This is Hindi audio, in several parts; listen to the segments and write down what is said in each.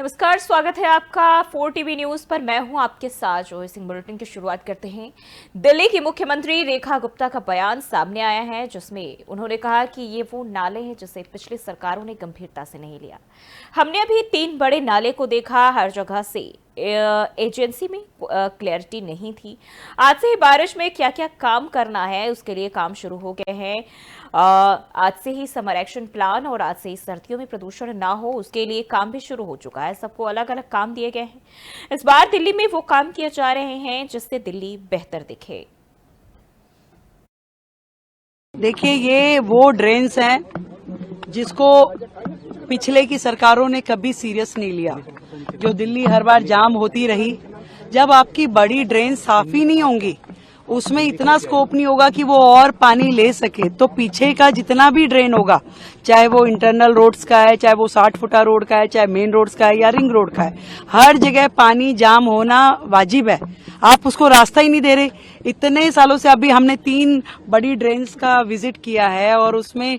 नमस्कार, स्वागत है आपका 4 टीवी न्यूज पर। मैं हूं आपके साथ जोही सिंह। बुलेटिन की शुरुआत करते हैं। दिल्ली की मुख्यमंत्री रेखा गुप्ता का बयान सामने आया है, जिसमें उन्होंने कहा कि ये वो नाले हैं जिसे पिछली सरकारों ने गंभीरता से नहीं लिया। हमने अभी 3 बड़े नाले को देखा, हर जगह से एजेंसी में क्लैरिटी नहीं थी। आज से ही बारिश में क्या क्या काम करना है उसके लिए काम शुरू हो गए हैं। आज से ही समर एक्शन प्लान और आज से ही सर्दियों में प्रदूषण ना हो उसके लिए काम भी शुरू हो चुका है। सबको अलग अलग काम दिए गए हैं। इस बार दिल्ली में वो काम किए जा रहे हैं जिससे दिल्ली बेहतर दिखे। देखिए, ये वो ड्रेन्स हैं जिसको पिछले की सरकारों ने कभी सीरियस नहीं लिया। जो दिल्ली हर बार जाम होती रही, जब आपकी बड़ी ड्रेन साफ ही नहीं होंगी, उसमें इतना स्कोप नहीं होगा कि वो और पानी ले सके, तो पीछे का जितना भी ड्रेन होगा, चाहे वो इंटरनल रोड्स का है, चाहे वो 60 फुटा रोड का है, चाहे मेन रोड्स का है या रिंग रोड का है, हर जगह पानी जाम होना वाजिब है। आप उसको रास्ता ही नहीं दे रहे। इतने सालों से अभी हमने 3 बड़ी ड्रेन्स का विजिट किया है और उसमें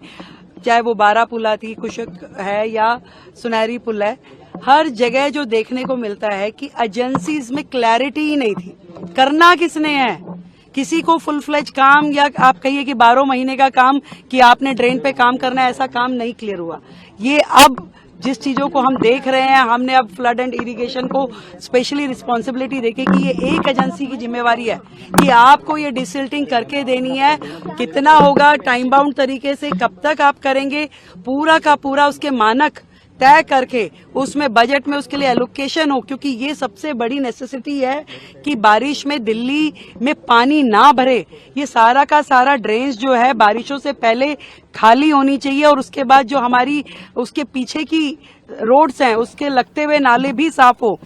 चाहे वो बारापुला थी, कुशक है या सुनहरी पुल है, हर जगह जो देखने को मिलता है कि एजेंसीज में क्लैरिटी ही नहीं थी। करना किसने है? किसी को फुल फ्लेज काम या आप कहिए कि 12 महीने का काम कि आपने ड्रेन पे काम करना है, ऐसा काम नहीं क्लियर हुआ। ये अब जिस चीजों को हम देख रहे हैं, हमने अब फ्लड एंड इरिगेशन को स्पेशली रिस्पॉन्सिबिलिटी देके कि ये एक एजेंसी की जिम्मेवारी है कि आपको ये डिसिल्टिंग करके देनी है। कितना होगा, टाइम बाउंड तरीके से कब तक आप करेंगे, पूरा का पूरा उसके मानक तय करके उसमें बजट में उसके लिए एलोकेशन हो, क्योंकि ये सबसे बड़ी नेसेसिटी है कि बारिश में दिल्ली में पानी ना भरे। ये सारा का सारा ड्रेन्स जो है बारिशों से पहले खाली होनी चाहिए और उसके बाद जो हमारी उसके पीछे की रोड्स हैं उसके लगते हुए नाले भी साफ हो।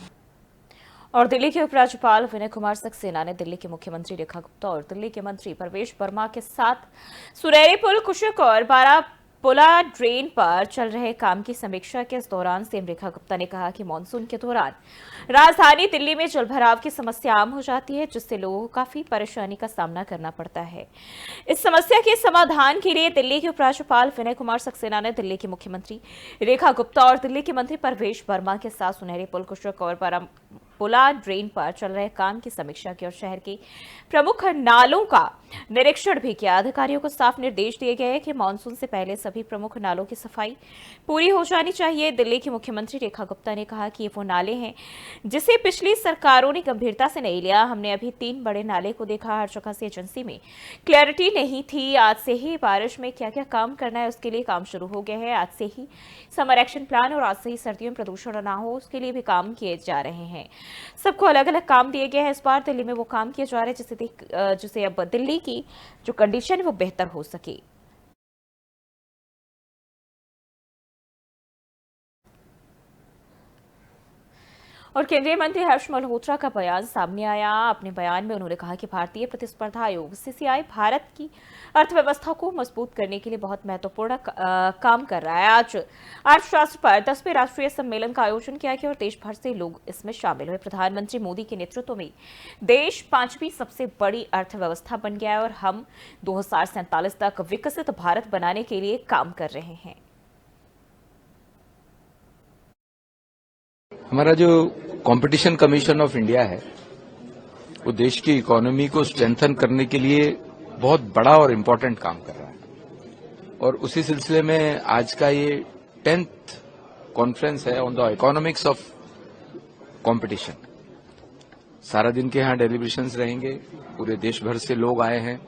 और दिल्ली के उपराज्यपाल विनय कुमार सक्सेना ने दिल्ली के मुख्यमंत्री रेखा गुप्ता और दिल्ली के मंत्री परवेश वर्मा के साथ सुनहरी पुल, कुशक और बारापुला ड्रेन पर चल रहे काम की समीक्षा के इस दौरान सीएम रेखा गुप्ता ने कहा कि मानसून के दौरान राजधानी दिल्ली में जलभराव की समस्या आम हो जाती है, जिससे लोगों को काफी परेशानी का सामना करना पड़ता है। इस समस्या के समाधान के लिए दिल्ली के उपराज्यपाल विनय कुमार सक्सेना ने दिल्ली के मुख्यमंत्री रेखा गुप्ता और दिल्ली के मंत्री परवेश वर्मा के साथ सुनहरी पुल, कुशक और बारापुला ड्रेन पर चल रहे काम की समीक्षा की और शहर के प्रमुख नालों का निरीक्षण भी किया। अधिकारियों को साफ निर्देश दिए गए कि मानसून से पहले सभी प्रमुख नालों की सफाई पूरी हो जानी चाहिए। दिल्ली की मुख्यमंत्री रेखा गुप्ता ने कहा कि ये वो नाले हैं जिसे पिछली सरकारों ने गंभीरता से नहीं लिया। हमने अभी 3 बड़े नाले को देखा, हर जगह से एजेंसी में क्लैरिटी नहीं थी। आज से ही बारिश में क्या क्या काम करना है उसके लिए काम शुरू हो गए हैं। आज से ही समर एक्शन प्लान और आज से ही सर्दियों में प्रदूषण ना हो उसके लिए भी काम किए जा रहे हैं। सबको अलग अलग काम दिए गए हैं। इस बार दिल्ली में वो काम किए जा रहे हैं जिससे अब दिल्ली की जो कंडीशन है वो बेहतर हो सके। और केंद्रीय मंत्री हर्ष मल्होत्रा का बयान सामने आया। अपने बयान में उन्होंने कहा कि भारतीय प्रतिस्पर्धा आयोग सीसीआई भारत की अर्थव्यवस्था को मजबूत करने के लिए बहुत महत्वपूर्ण काम कर रहा है। आज अर्थशास्त्र पर 10वें राष्ट्रीय सम्मेलन का आयोजन किया गया और देश भर से लोग इसमें शामिल हुए। प्रधानमंत्री मोदी के नेतृत्व में देश 5वीं सबसे बड़ी अर्थव्यवस्था बन गया है और हम 2047 तक विकसित भारत बनाने के लिए काम कर रहे हैं। हमारा जो कंपटीशन कमीशन ऑफ इंडिया है वो देश की इकोनॉमी को स्ट्रेंथन करने के लिए बहुत बड़ा और इम्पोर्टेंट काम कर रहा है और उसी सिलसिले में आज का ये 10th कॉन्फ्रेंस है on the economics of competition. सारा दिन के यहाँ डेलिब्रेशंस रहेंगे, पूरे देश भर से लोग आए हैं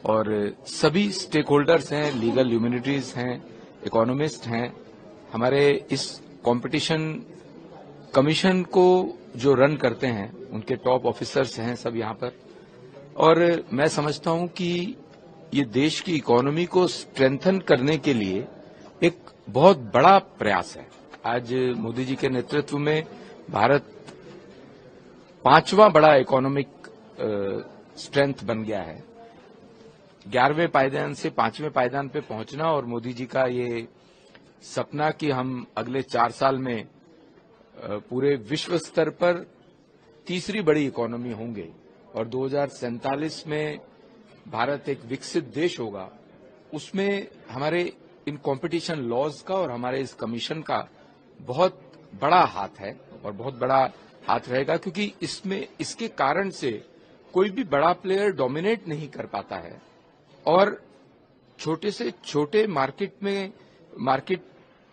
और सभी स्टेक होल्डर्स हैं, लीगल ह्यूमैनिटीज हैं, इकोनॉमिस्ट हैं। हमारे इस कंपटीशन कमीशन को जो रन करते हैं उनके टॉप ऑफिसर्स हैं सब यहाँ पर, और मैं समझता हूं कि ये देश की इकोनॉमी को स्ट्रेंथन करने के लिए एक बहुत बड़ा प्रयास है। आज मोदी जी के नेतृत्व में भारत 5वां बड़ा इकोनॉमिक स्ट्रेंथ बन गया है। 11वें पायदान से 5वें पायदान पे पहुंचना और मोदी जी का ये सपना कि हम अगले 4 साल में पूरे विश्व स्तर पर तीसरी बड़ी इकोनॉमी होंगे और 2047 में भारत एक विकसित देश होगा, उसमें हमारे इन कंपटीशन लॉज का और हमारे इस कमीशन का बहुत बड़ा हाथ है और बहुत बड़ा हाथ रहेगा, क्योंकि इसमें इसके कारण से कोई भी बड़ा प्लेयर डोमिनेट नहीं कर पाता है और छोटे से छोटे मार्केट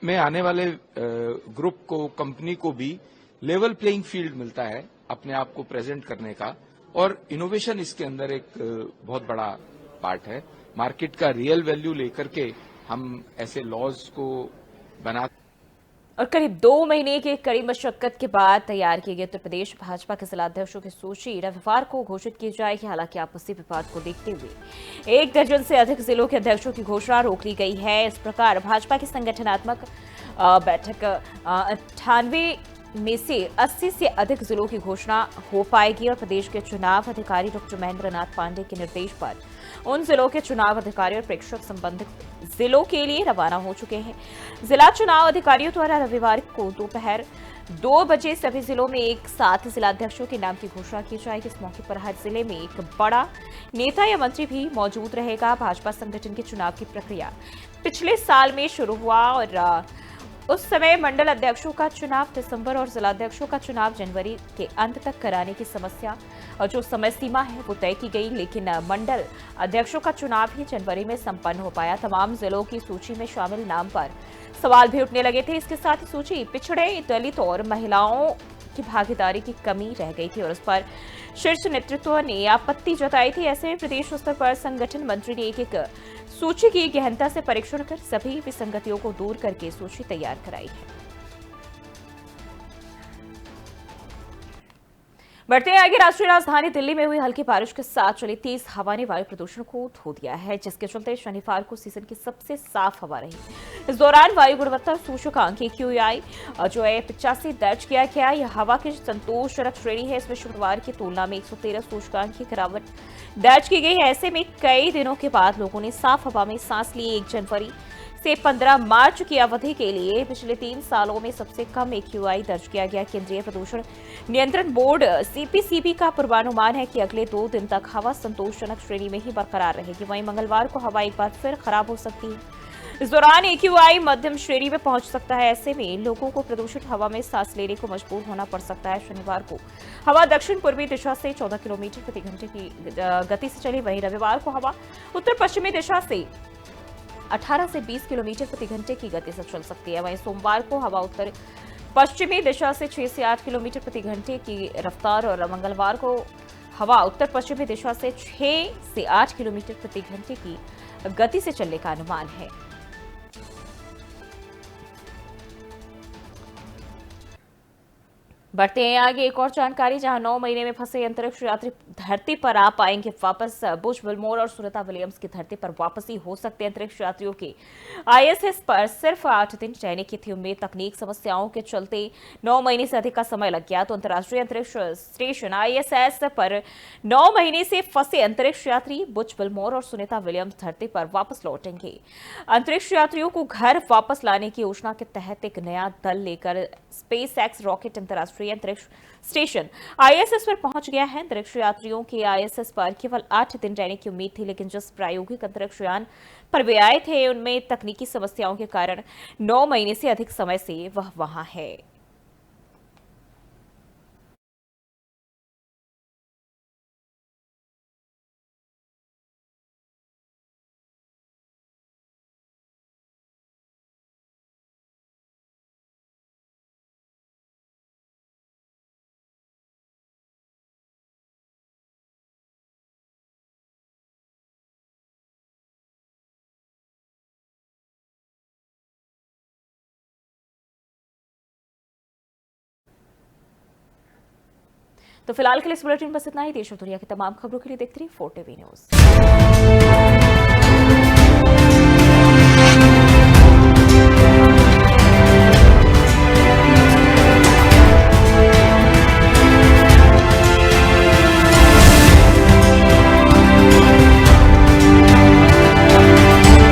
में आने वाले ग्रुप को, कंपनी को भी लेवल प्लेइंग फील्ड मिलता है अपने आप को प्रेजेंट करने का। और इनोवेशन इसके अंदर एक बहुत बड़ा पार्ट है। मार्केट का रियल वैल्यू लेकर के हम ऐसे लॉज को बना और करीब 2 महीने की कड़ी मशक्कत के बाद तैयार की गई उत्तर प्रदेश भाजपा के जिलाध्यक्षों की सूची रविवार को घोषित की जाएगी। हालांकि आपसी विवाद को देखते हुए 1 दर्जन से अधिक जिलों के अध्यक्षों की घोषणा रोक ली गई है। इस प्रकार भाजपा की संगठनात्मक बैठक 98 में से 80 से अधिक जिलों की घोषणा हो पाएगी और प्रदेश के चुनाव अधिकारी डॉक्टर महेंद्र नाथ पांडे के निर्देश पर उन जिलों के चुनाव अधिकारी और प्रेक्षक संबंधित जिलों के लिए रवाना हो चुके हैं। जिला चुनाव अधिकारियों द्वारा रविवार को दोपहर 2 बजे सभी जिलों में एक साथ जिलाध्यक्षों के नाम की घोषणा की जाएगी। इस मौके पर हर जिले में एक बड़ा नेता या मंत्री भी मौजूद रहेगा। भाजपा संगठन के चुनाव की प्रक्रिया पिछले साल में शुरू हुआ और उस समय मंडल अध्यक्षों का चुनाव दिसंबर और जिलाध्यक्षों का चुनाव जनवरी के अंत तक कराने की समस्या और जो समय सीमा है वो तय की गई, लेकिन मंडल अध्यक्षों का चुनाव ही जनवरी में संपन्न हो पाया। तमाम जिलों की सूची में शामिल नाम पर सवाल भी उठने लगे थे। इसके साथ ही सूची पिछड़े, दलित और महिलाओं की भागीदारी की कमी रह गई थी और उस पर शीर्ष नेतृत्व ने आपत्ति जताई थी। ऐसे में प्रदेश स्तर पर संगठन मंत्री ने एक सूची की गहनता से परीक्षण कर सभी विसंगतियों को दूर करके सूची तैयार कराई है। बढ़ते हैं आगे। राष्ट्रीय राजधानी दिल्ली में हुई हल्की बारिश के साथ चली तेज हवा ने वायु प्रदूषण को धो दिया है, जिसके चलते शनिवार को सीजन की सबसे साफ हवा रही। इस दौरान वायु गुणवत्ता सूचकांक AQI जो है 85 दर्ज किया गया। यह हवा की संतोषजनक श्रेणी है। इसमें शुक्रवार की तुलना में 113 सूचकांक की गिरावट दर्ज की गई है। ऐसे में कई दिनों के बाद लोगों ने साफ हवा में सांस ली। 1 जनवरी से 15 मार्च की अवधि के लिए पिछले 3 सालों में सबसे कम AQI दर्ज किया गया। केंद्रीय प्रदूषण नियंत्रण बोर्ड CPCB का पूर्वानुमान है कि अगले 2 दिन तक हवा संतोषजनक श्रेणी में ही बरकरार रहेगी। वहीं मंगलवार को हवा एक बार फिर खराब हो सकती है। इस दौरान AQI मध्यम श्रेणी में पहुंच सकता है। ऐसे में लोगों को प्रदूषित हवा में सांस लेने को मजबूर होना पड़ सकता है। शनिवार को हवा दक्षिण पूर्वी दिशा से 14 किलोमीटर प्रति घंटे की गति से चली। वहीं रविवार को हवा उत्तर पश्चिमी दिशा से 18 से 20 किलोमीटर प्रति घंटे की गति से चल सकती है। वहीं सोमवार को हवा उत्तर पश्चिमी दिशा से 6 से 8 किलोमीटर प्रति घंटे की रफ्तार और मंगलवार को हवा उत्तर पश्चिमी दिशा से 6 से 8 किलोमीटर प्रति घंटे की गति से चलने का अनुमान है। बढ़ते हैं आगे। एक और जानकारी, जहां 9 महीने में फंसे अंतरिक्ष यात्री धरती पर आ पाएंगे वापस। बुश विल्मोर और सुनीता विलियम्स की धरती पर वापसी हो सकती है। अंतरिक्ष यात्रियों के ISS पर सिर्फ 8 दिन रहने की थी उम्मीद। तकनीक समस्याओं के चलते 9 महीने से अधिक का समय लग गया। तो अंतर्राष्ट्रीय अंतरिक्ष स्टेशन ISS पर 9 महीने से फंसे अंतरिक्ष यात्री बुश विल्मोर और सुनीता विलियम्स धरती पर वापस लौटेंगे। अंतरिक्ष यात्रियों को घर वापस लाने की योजना के तहत एक नया दल लेकर SpaceX रॉकेट अंतर्राष्ट्रीय अंतरिक्ष स्टेशन ISS पर पहुंच गया है। अंतरिक्ष यात्रियों के ISS पर केवल 8 दिन रहने की उम्मीद थी, लेकिन जिस प्रायोगिक अंतरिक्ष यान पर वे आए थे उनमें तकनीकी समस्याओं के कारण 9 महीने से अधिक समय से वह वहां है। तो फिलहाल के लिए इस बुलेटिन बस इतना ही। देश और दुनिया की तमाम खबरों के लिए देखते रहिए 4TV न्यूज।